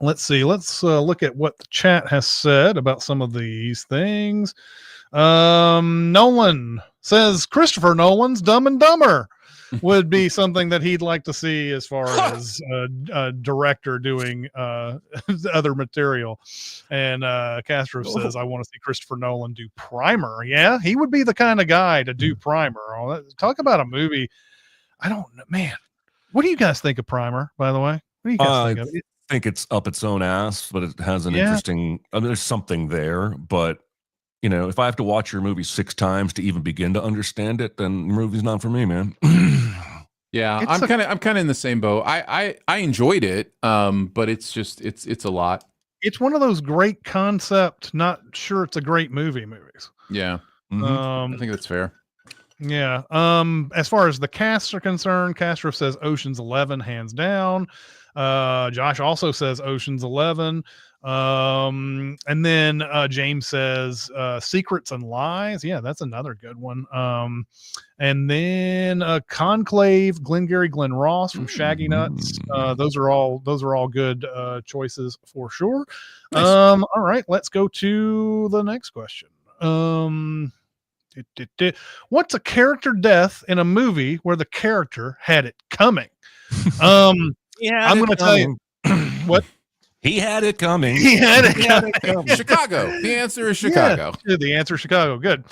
S1: Let's see. Let's look at what the chat has said about some of these things. Nolan says Christopher Nolan's Dumb and Dumber would be something that he'd like to see as far as a director doing other material. And Castro says, I want to see Christopher Nolan do Primer. Yeah, he would be the kind of guy to do Primer. Talk about a movie. I don't know, man. What do you guys think of Primer, by the way? What do you guys think of it?
S2: I think it's up its own ass, but it has an interesting, there's something there, but you know, if I have to watch your movie 6 times to even begin to understand it, then the movie's not for me, man.
S3: Yeah, I'm kind of in the same boat. I enjoyed it, but it's just it's a lot.
S1: It's one of those great concept, not sure it's a great movies.
S3: Yeah, I think that's fair.
S1: Yeah. As far as the casts are concerned, Castro says Ocean's 11, hands down. Josh also says Ocean's 11. And then James says Secrets and Lies. Yeah, that's another good one. And then Conclave, Glengarry Glen Ross from Shaggy Nuts. Those are all good choices for sure. Nice. All right, let's go to the next question. What's a character death in a movie where the character had it coming? I'm going to tell you what.
S2: He had it coming.
S1: He had it coming.
S3: Chicago. The answer is Chicago.
S1: Yeah, the answer is Chicago. Good.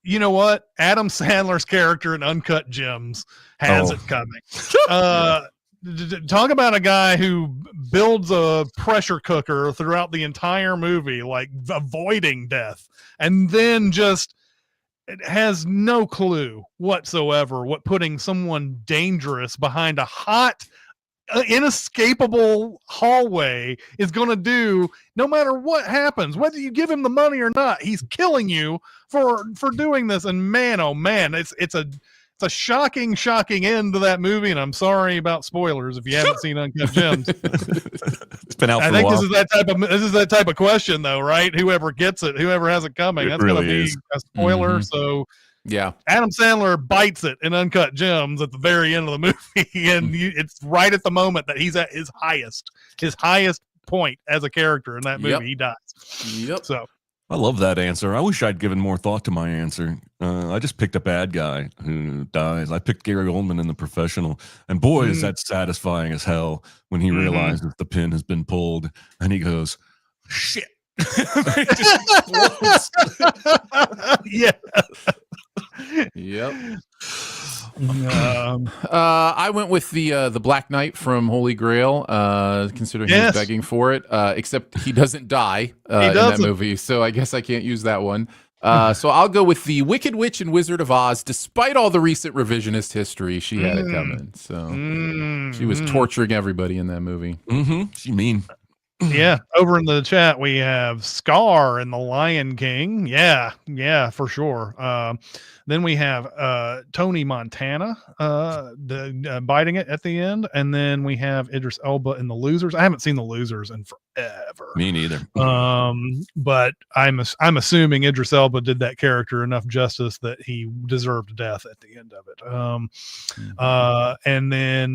S1: You know what? Adam Sandler's character in Uncut Gems has it coming. Talk about a guy who builds a pressure cooker throughout the entire movie, like avoiding death, and then just has no clue whatsoever what putting someone dangerous behind a hot, inescapable hallway is going to do. No matter what happens, whether you give him the money or not, he's killing you for doing this. And man, oh man, it's a shocking end to that movie. And I'm sorry about spoilers if you haven't seen Uncut Gems.
S2: It's been out for
S1: a while.
S2: This
S1: is that type of question though, right? Whoever gets it, whoever has it coming, that's really going to be a spoiler. So
S3: yeah,
S1: Adam Sandler bites it in Uncut Gems at the very end of the movie, and it's right at the moment that he's at his highest point as a character in that movie. He dies.
S3: Yep.
S1: So
S2: I love that answer. I wish I'd given more thought to my answer. I just picked a bad guy who dies. I picked Gary Oldman in The Professional, and boy, is that satisfying as hell when he realizes the pin has been pulled, and he goes, "Shit."
S1: Yeah.
S3: Yep. I went with the Black Knight from Holy Grail, considering he was begging for it. Except he doesn't die in that movie, so I guess I can't use that one. So I'll go with the Wicked Witch and Wizard of Oz. Despite all the recent revisionist history, she had it coming. So she was torturing everybody in that movie.
S2: She mean.
S1: Yeah, over in the chat we have Scar in The Lion King. Yeah, for sure. Then we have Tony Montana biting it at the end, and then we have Idris Elba in The Losers. I haven't seen The Losers in forever.
S2: Me neither.
S1: But I'm assuming Idris Elba did that character enough justice that he deserved death at the end of it. And then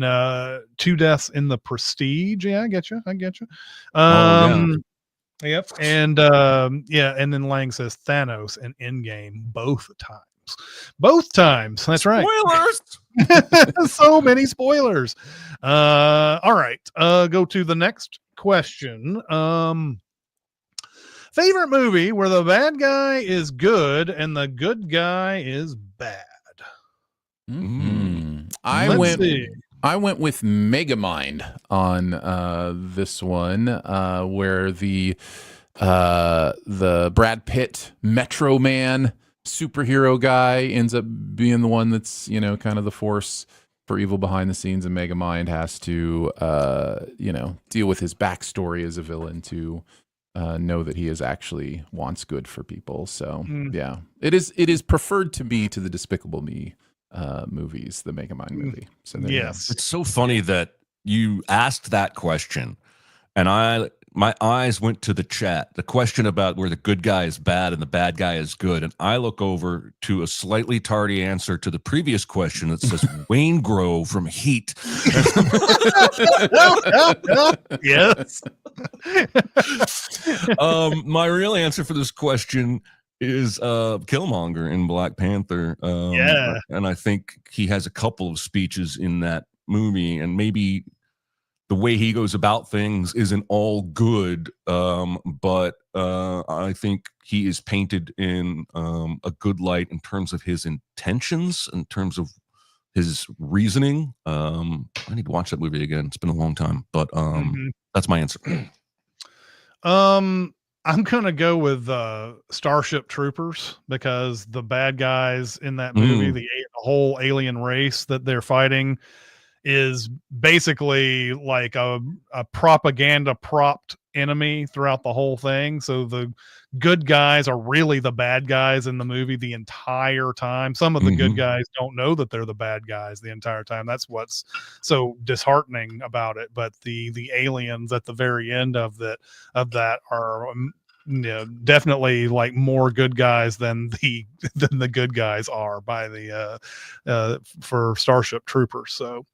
S1: two deaths in The Prestige. Yeah, I get you. Yep. And and then Lang says Thanos and Endgame both times. Both times. That's right.
S2: Spoilers.
S1: So many spoilers. All right. Go to the next question. Favorite movie where the bad guy is good and the good guy is bad.
S3: I went with Megamind on this one, where the Brad Pitt Metro Man superhero guy ends up being the one that's, kind of the force for evil behind the scenes, and Megamind has to deal with his backstory as a villain to know that he actually wants good for people. So yeah, it is preferred to me to the Despicable Me movies, the Megamind movie. So
S1: yes,
S2: it's so funny that you asked that question, and my eyes went to the chat, the question about where the good guy is bad and the bad guy is good, and I look over to a slightly tardy answer to the previous question that says Wayne Grove from Heat.
S1: Yes.
S2: My real answer for this question is Killmonger in Black Panther. And I think he has a couple of speeches in that movie, and maybe the way he goes about things isn't all good, but I think he is painted in a good light in terms of his intentions, in terms of his reasoning. I need to watch that movie again. It's been a long time, but that's my answer.
S1: I'm gonna go with Starship Troopers, because the bad guys in that movie, the whole alien race that they're fighting, is basically like a propaganda propped enemy throughout the whole thing. So the good guys are really the bad guys in the movie the entire time. Some of the good guys don't know that they're the bad guys the entire time. That's what's so disheartening about it. But the aliens at the very end of that are definitely like more good guys than the good guys are by the for Starship Troopers. So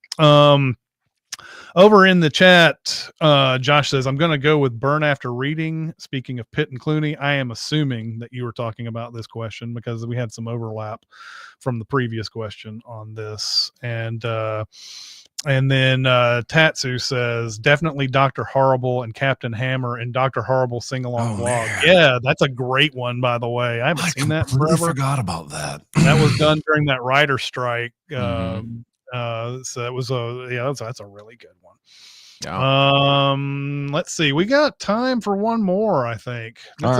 S1: over in the chat, Josh says, I'm going to go with Burn After Reading. Speaking of Pitt and Clooney, I am assuming that you were talking about this question because we had some overlap from the previous question on this. And then Tatsu says, definitely Dr. Horrible and Captain Hammer and Dr. Horrible sing-along vlog. Man. Yeah, that's a great one, by the way. I haven't seen that forever.
S2: I forgot about that.
S1: That was done during that writer strike. So it was that's a really good one. Yeah. Let's see. We got time for one more, I think. It's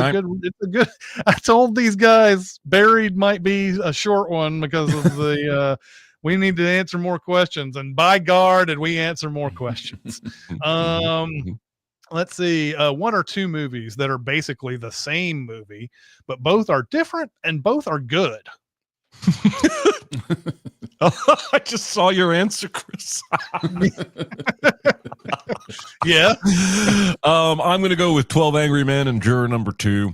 S1: a good I told these guys Buried might be a short one because of the we need to answer more questions, and by God did we answer more questions. Let's see, one or two movies that are basically the same movie, but both are different and both are good.
S2: I just saw your answer, Chris.
S1: Yeah.
S2: I'm going to go with 12 Angry Men and Juror Number 2.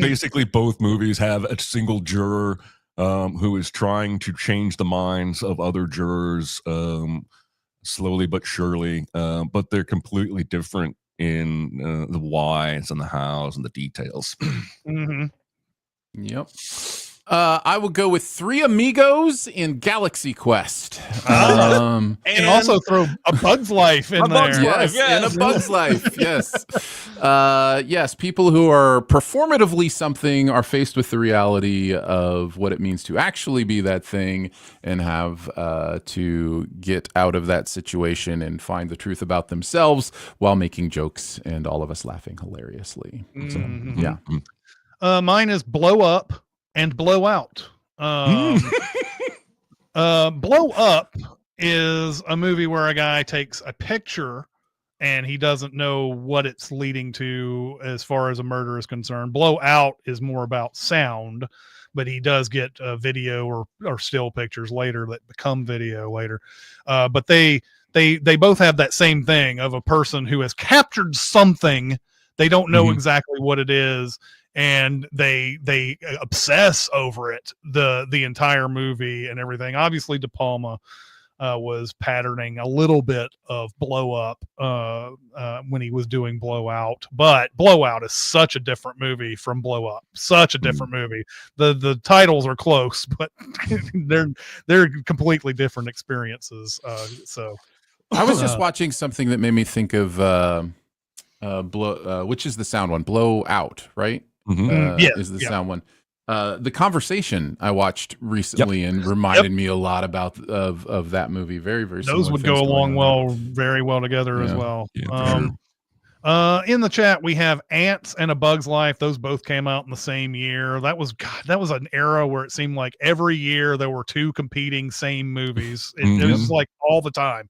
S2: Basically, both movies have a single juror who is trying to change the minds of other jurors slowly but surely, but they're completely different in the whys and the hows and the details.
S3: Yep. I will go with Three Amigos in Galaxy Quest.
S1: And also throw A Bug's Life in there.
S3: Yes, and A Bug's Life. Yes. Yes, people who are performatively something are faced with the reality of what it means to actually be that thing and have to get out of that situation and find the truth about themselves while making jokes and all of us laughing hilariously. So, yeah.
S1: Mine is Blow Up and Blow Out. Blow Up is a movie where a guy takes a picture and he doesn't know what it's leading to as far as a murder is concerned. Blowout is more about sound, but he does get video or still pictures later that become video later. But they both have that same thing of a person who has captured something. They don't know exactly what it is, and they obsess over it the entire movie and everything. Obviously, De Palma was patterning a little bit of Blow Up when he was doing Blowout, but Blowout is such a different movie from Blow Up. Such a different movie. The titles are close, but they're completely different experiences. So
S3: I was just watching something that made me think of which is the sound one? Blow Out, right? Is the sound one. The Conversation I watched recently and reminded me a lot about of that movie. Very, very
S1: those would go along very well together as well. In the chat we have Ants and A Bug's Life. Those both came out in the same year. That was an era where it seemed like every year there were two competing same movies. It was like all the time.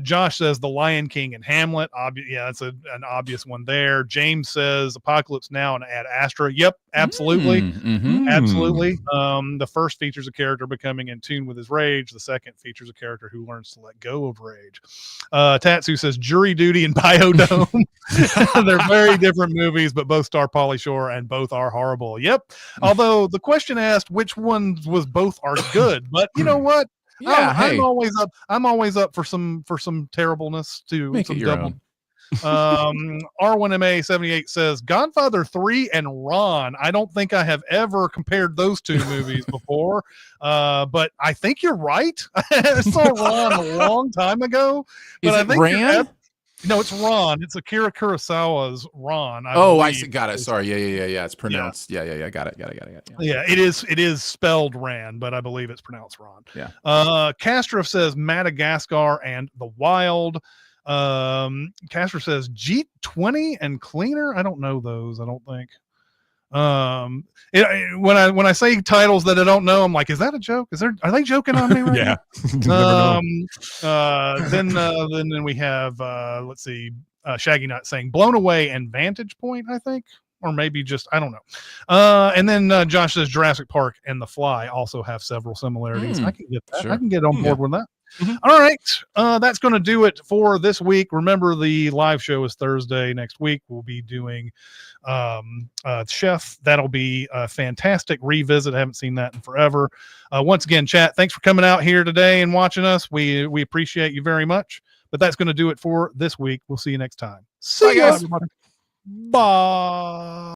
S1: Josh says The Lion King and Hamlet. That's an obvious one there. James says Apocalypse Now and Ad Astra. Yep, absolutely. Absolutely. The first features a character becoming in tune with his rage. The second features a character who learns to let go of rage. Tatsu says Jury Duty and Biodome. They're very different movies, but both star Pauly Shore and both are horrible. Yep. Although the question asked which ones was both are good, but you know what?
S3: Yeah,
S1: I'm always up for some terribleness too.
S3: Make
S1: some
S3: it your
S1: double.
S3: own.
S1: R1MA78 says Godfather 3 and Ron. I don't think I have ever compared those two movies before, but I think you're right. I saw Ron a long time ago. But
S3: I think Ran?
S1: No, it's Ron. It's Akira Kurosawa's Ron.
S3: I see. Got it. Sorry. Yeah. It's pronounced. Yeah. Got it.
S1: Yeah, it is spelled Ran, but I believe it's pronounced Ron.
S3: Yeah.
S1: Castro says Madagascar and The Wild. Castro says G20 and Cleaner. I don't know those. I don't think. When I say titles that I don't know, I'm like, is that a joke? Are they joking on me right now? Then we have let's see, Shaggy Nut saying Blown Away and Vantage Point, I think, or maybe just I don't know. And then Josh says Jurassic Park and The Fly also have several similarities. I can get that.
S3: Sure.
S1: I can get on board with that. All right. That's going to do it for this week. Remember, the live show is Thursday next week. We'll be doing Chef. That'll be a fantastic revisit. I haven't seen that in forever. Once again, chat, thanks for coming out here today and watching us. We appreciate you very much. But that's going to do it for this week. We'll see you next time. See you, everybody. Bye.